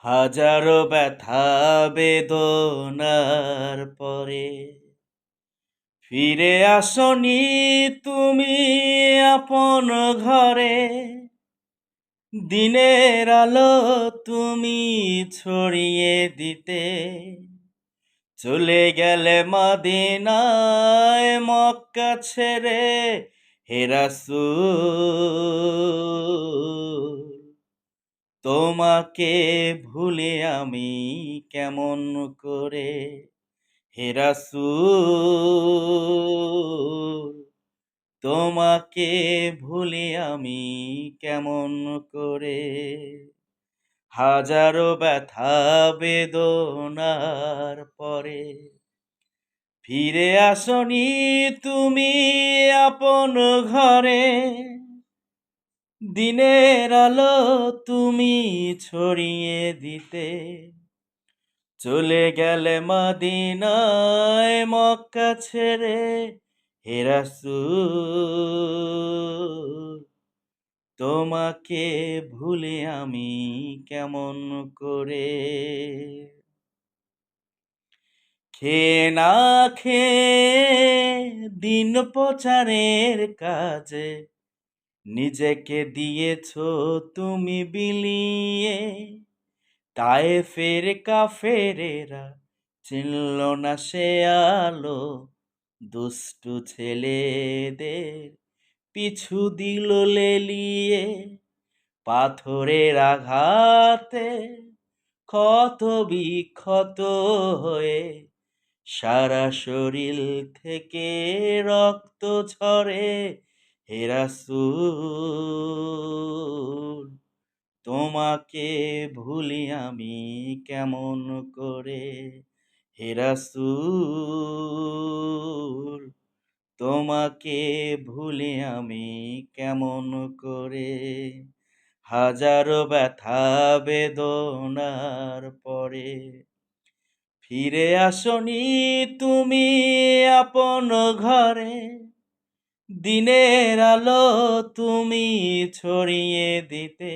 হাজারো ব্যথা বেদনার পরে ফিরে আসনি তুমি আপন ঘরে। দিনের আলো তুমি ছড়িয়ে দিতে চলে গেলে মদিনায় মক্কা ছেড়ে। হে রাসূল, তোমাকে ভুলে আমি কেমন করে। হে রাসূল, তোমাকে ভুলে আমি কেমন করে। হাজারো ব্যথা বেদনার পরে ফিরে আসনি তুমি আপন ঘরে। দিনের আলো তুমি ছড়িয়ে দিতে চলে গেলে মদিনায় মক্কা ছেড়ে। হে রাসূল, তোমাকে ভুলে আমি কেমন করে। খেয়ে না খেয়ে দিন প্রচারের কাজে নিজেকে দিয়েছো তুমি বিলিয়ে। তায়েফের কাফেরেরা চিনল না সে আলো, দুষ্টু ছেলেদের পিছু দিল লেলিয়ে। পাথরের আঘাতে ক্ষত বিক্ষত হয়ে সারা শরীর থেকে রক্ত ঝরে। হে রাসূল, তোমাকে ভুলি আমি কেমন করে। হে রাসূল, তোমাকে ভুলি আমি কেমন করে। হাজারো ব্যথা বেদনার পরে ফিরে আসনি তুমি আপন ঘরে। দিনের আলো তুমি ছড়িয়ে দিতে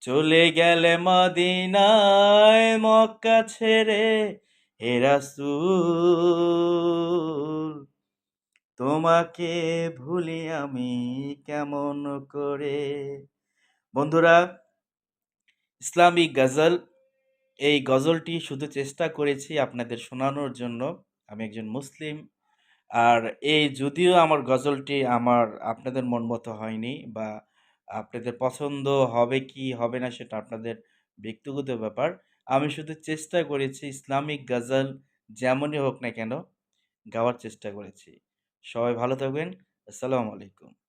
চলে গেলে মদিনায় মক্কা ছেড়ে। হে রাসূল, তোমাকে ভুলি আমি কেমন করে। বন্ধুরা, ইসলামিক গজল, এই গজলটি শুধু চেষ্টা করেছি আপনাদের শোনানোর জন্য। আমি একজন মুসলিম। আর এই যদিও আমার গজলটি আপনাদের মন মতো হয়নি বা আপনাদের পছন্দ হবে কি হবে না সেটা আপনাদের ব্যক্তিগত ব্যাপার। আমি শুধু চেষ্টা করেছি ইসলামিক গজল যেমনই হোক না কেন গাওয়ার চেষ্টা করেছি। সবাই ভালো থাকবেন। আসসালামু আলাইকুম।